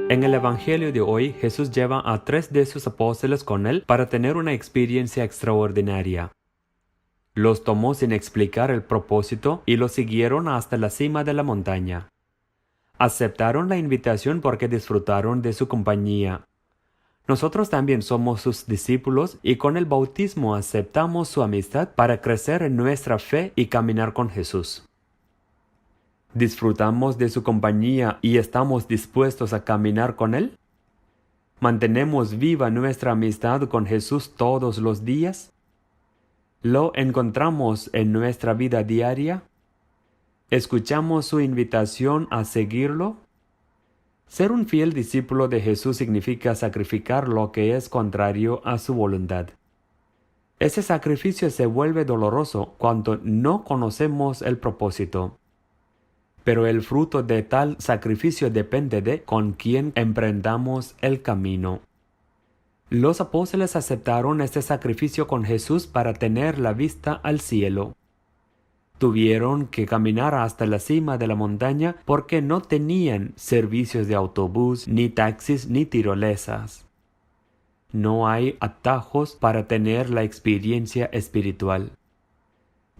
En el Evangelio de hoy, Jesús lleva a 3 de sus apóstoles con él para tener una experiencia extraordinaria. Los tomó sin explicar el propósito y los siguieron hasta la cima de la montaña. Aceptaron la invitación porque disfrutaron de su compañía. Nosotros también somos sus discípulos y con el bautismo aceptamos su amistad para crecer en nuestra fe y caminar con Jesús. ¿Disfrutamos de su compañía y estamos dispuestos a caminar con Él? ¿Mantenemos viva nuestra amistad con Jesús todos los días? ¿Lo encontramos en nuestra vida diaria? ¿Escuchamos su invitación a seguirlo? Ser un fiel discípulo de Jesús significa sacrificar lo que es contrario a su voluntad. Ese sacrificio se vuelve doloroso cuando no conocemos el propósito. Pero el fruto de tal sacrificio depende de con quién emprendamos el camino. Los apóstoles aceptaron este sacrificio con Jesús para tener la vista al cielo. Tuvieron que caminar hasta la cima de la montaña porque no tenían servicios de autobús, ni taxis, ni tirolesas. No hay atajos para tener la experiencia espiritual.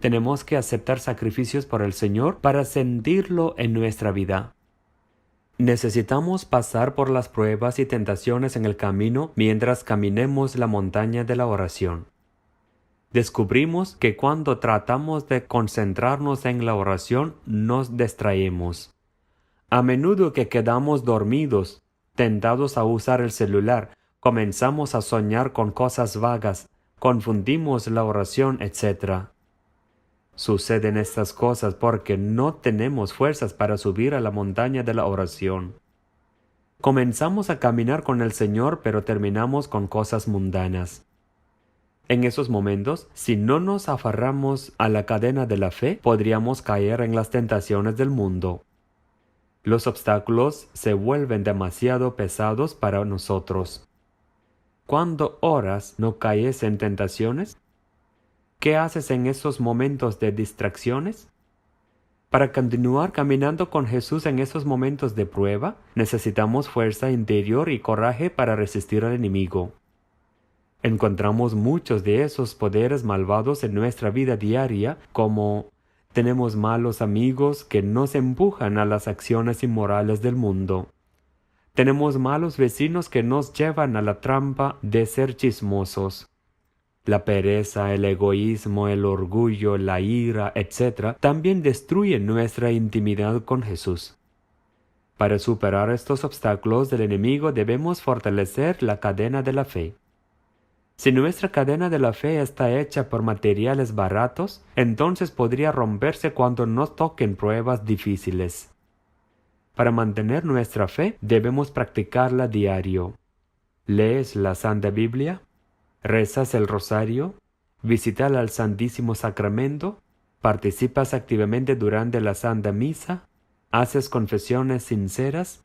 Tenemos que aceptar sacrificios por el Señor para sentirlo en nuestra vida. Necesitamos pasar por las pruebas y tentaciones en el camino mientras caminemos la montaña de la oración. Descubrimos que cuando tratamos de concentrarnos en la oración, nos distraemos. A menudo que quedamos dormidos, tentados a usar el celular, comenzamos a soñar con cosas vagas, confundimos la oración, etc. Suceden estas cosas porque no tenemos fuerzas para subir a la montaña de la oración. Comenzamos a caminar con el Señor, pero terminamos con cosas mundanas. En esos momentos, si no nos aferramos a la cadena de la fe, podríamos caer en las tentaciones del mundo. Los obstáculos se vuelven demasiado pesados para nosotros. ¿Cuándo oras no caes en tentaciones? ¿Qué haces en esos momentos de distracciones? Para continuar caminando con Jesús en esos momentos de prueba, necesitamos fuerza interior y coraje para resistir al enemigo. Encontramos muchos de esos poderes malvados en nuestra vida diaria, como tenemos malos amigos que nos empujan a las acciones inmorales del mundo. Tenemos malos vecinos que nos llevan a la trampa de ser chismosos. La pereza, el egoísmo, el orgullo, la ira, etc., también destruyen nuestra intimidad con Jesús. Para superar estos obstáculos del enemigo debemos fortalecer la cadena de la fe. Si nuestra cadena de la fe está hecha por materiales baratos, entonces podría romperse cuando nos toquen pruebas difíciles. Para mantener nuestra fe debemos practicarla diario. ¿Lees la Santa Biblia? ¿Rezas el rosario? ¿Visitas al Santísimo Sacramento? ¿Participas activamente durante la Santa Misa? ¿Haces confesiones sinceras?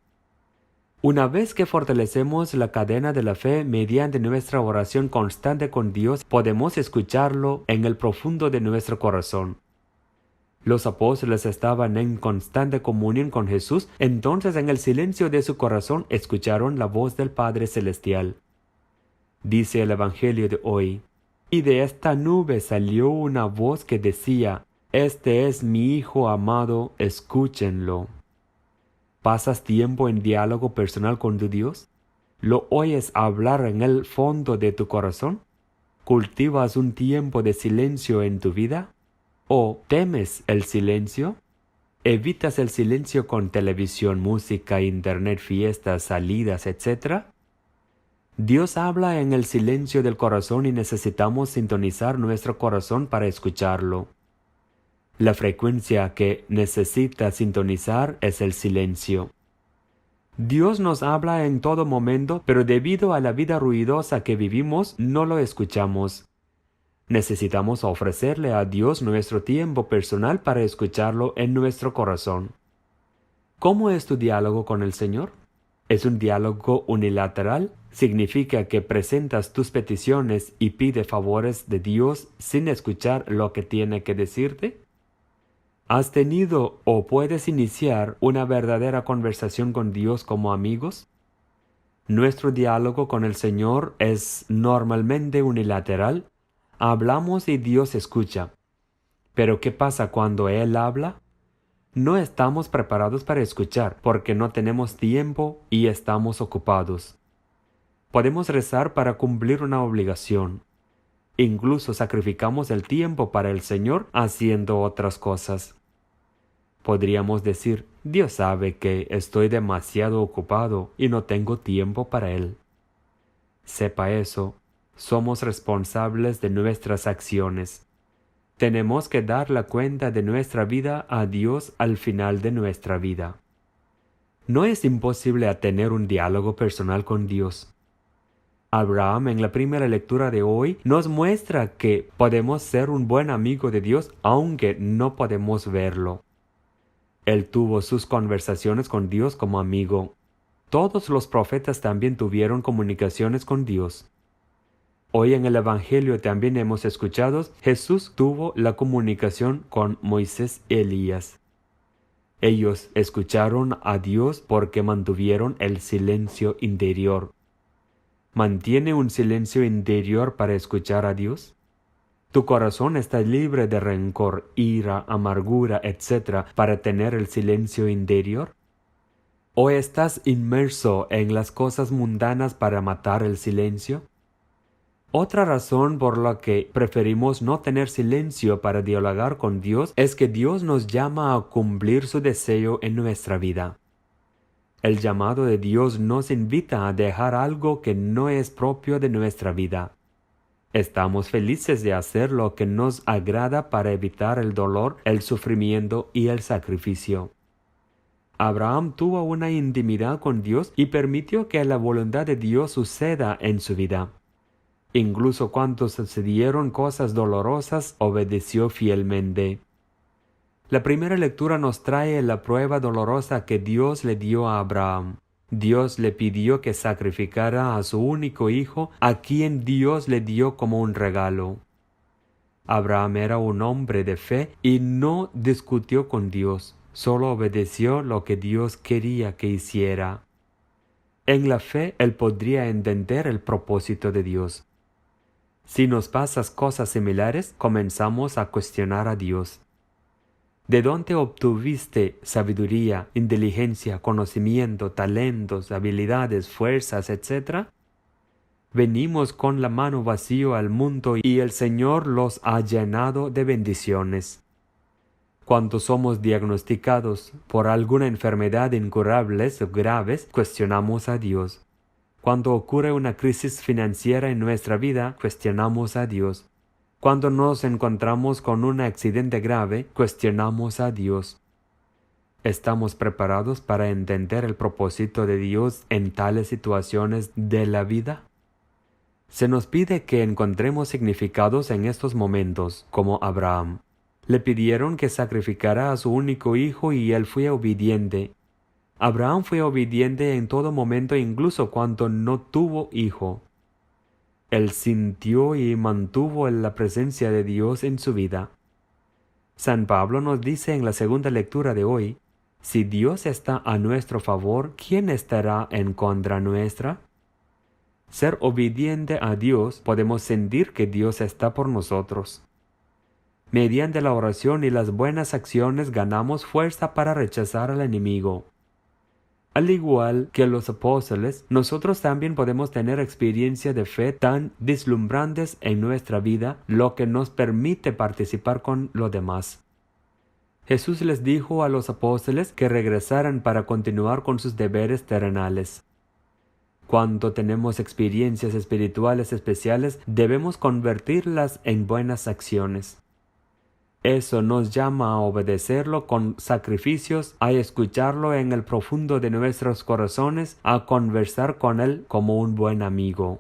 Una vez que fortalecemos la cadena de la fe mediante nuestra oración constante con Dios, podemos escucharlo en el profundo de nuestro corazón. Los apóstoles estaban en constante comunión con Jesús, entonces en el silencio de su corazón escucharon la voz del Padre Celestial. Dice el Evangelio de hoy, y de esta nube salió una voz que decía, «Este es mi Hijo amado, escúchenlo». ¿Pasas tiempo en diálogo personal con tu Dios? ¿Lo oyes hablar en el fondo de tu corazón? ¿Cultivas un tiempo de silencio en tu vida? ¿O temes el silencio? ¿Evitas el silencio con televisión, música, internet, fiestas, salidas, etc.? Dios habla en el silencio del corazón y necesitamos sintonizar nuestro corazón para escucharlo. La frecuencia que necesita sintonizar es el silencio. Dios nos habla en todo momento, pero debido a la vida ruidosa que vivimos, no lo escuchamos. Necesitamos ofrecerle a Dios nuestro tiempo personal para escucharlo en nuestro corazón. ¿Cómo es tu diálogo con el Señor? ¿Es un diálogo unilateral? Significa que presentas tus peticiones y pides favores de Dios sin escuchar lo que tiene que decirte. ¿Has tenido o puedes iniciar una verdadera conversación con Dios como amigos? Nuestro diálogo con el Señor es normalmente unilateral. Hablamos y Dios escucha. Pero ¿qué pasa cuando Él habla? No estamos preparados para escuchar porque no tenemos tiempo y estamos ocupados. Podemos rezar para cumplir una obligación. Incluso sacrificamos el tiempo para el Señor haciendo otras cosas. Podríamos decir, Dios sabe que estoy demasiado ocupado y no tengo tiempo para Él. Sepa eso, somos responsables de nuestras acciones. Tenemos que dar la cuenta de nuestra vida a Dios al final de nuestra vida. No es imposible tener un diálogo personal con Dios. Abraham, en la primera lectura de hoy, nos muestra que podemos ser un buen amigo de Dios aunque no podemos verlo. Él tuvo sus conversaciones con Dios como amigo. Todos los profetas también tuvieron comunicaciones con Dios. Hoy en el Evangelio también hemos escuchado, Jesús tuvo la comunicación con Moisés y Elías. Ellos escucharon a Dios porque mantuvieron el silencio interior. ¿Mantiene un silencio interior para escuchar a Dios? ¿Tu corazón está libre de rencor, ira, amargura, etc. para tener el silencio interior? ¿O estás inmerso en las cosas mundanas para matar el silencio? Otra razón por la que preferimos no tener silencio para dialogar con Dios es que Dios nos llama a cumplir su deseo en nuestra vida. El llamado de Dios nos invita a dejar algo que no es propio de nuestra vida. Estamos felices de hacer lo que nos agrada para evitar el dolor, el sufrimiento y el sacrificio. Abraham tuvo una intimidad con Dios y permitió que la voluntad de Dios suceda en su vida. Incluso cuando sucedieron cosas dolorosas, obedeció fielmente. La primera lectura nos trae la prueba dolorosa que Dios le dio a Abraham. Dios le pidió que sacrificara a su único hijo, a quien Dios le dio como un regalo. Abraham era un hombre de fe y no discutió con Dios, solo obedeció lo que Dios quería que hiciera. En la fe, él podría entender el propósito de Dios. Si nos pasan cosas similares, comenzamos a cuestionar a Dios. ¿De dónde obtuviste sabiduría, inteligencia, conocimiento, talentos, habilidades, fuerzas, etc.? Venimos con la mano vacía al mundo y el Señor los ha llenado de bendiciones. Cuando somos diagnosticados por alguna enfermedad incurable o graves, cuestionamos a Dios. Cuando ocurre una crisis financiera en nuestra vida, cuestionamos a Dios. Cuando nos encontramos con un accidente grave, cuestionamos a Dios. ¿Estamos preparados para entender el propósito de Dios en tales situaciones de la vida? Se nos pide que encontremos significados en estos momentos, como Abraham. Le pidieron que sacrificara a su único hijo y él fue obediente. Abraham fue obediente en todo momento, incluso cuando no tuvo hijo. Él sintió y mantuvo la presencia de Dios en su vida. San Pablo nos dice en la segunda lectura de hoy, si Dios está a nuestro favor, ¿quién estará en contra nuestra? Ser obediente a Dios, podemos sentir que Dios está por nosotros. Mediante la oración y las buenas acciones ganamos fuerza para rechazar al enemigo. Al igual que los apóstoles, nosotros también podemos tener experiencias de fe tan deslumbrantes en nuestra vida, lo que nos permite participar con los demás. Jesús les dijo a los apóstoles que regresaran para continuar con sus deberes terrenales. Cuando tenemos experiencias espirituales especiales, debemos convertirlas en buenas acciones. Eso nos llama a obedecerlo con sacrificios, a escucharlo en el profundo de nuestros corazones, a conversar con Él como un buen amigo.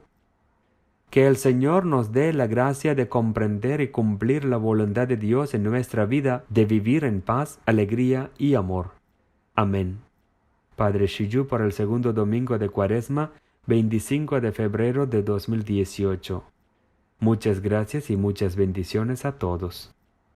Que el Señor nos dé la gracia de comprender y cumplir la voluntad de Dios en nuestra vida, de vivir en paz, alegría y amor. Amén. Padre Shiyu, por el segundo domingo de Cuaresma, 25 de febrero de 2018. Muchas gracias y muchas bendiciones a todos.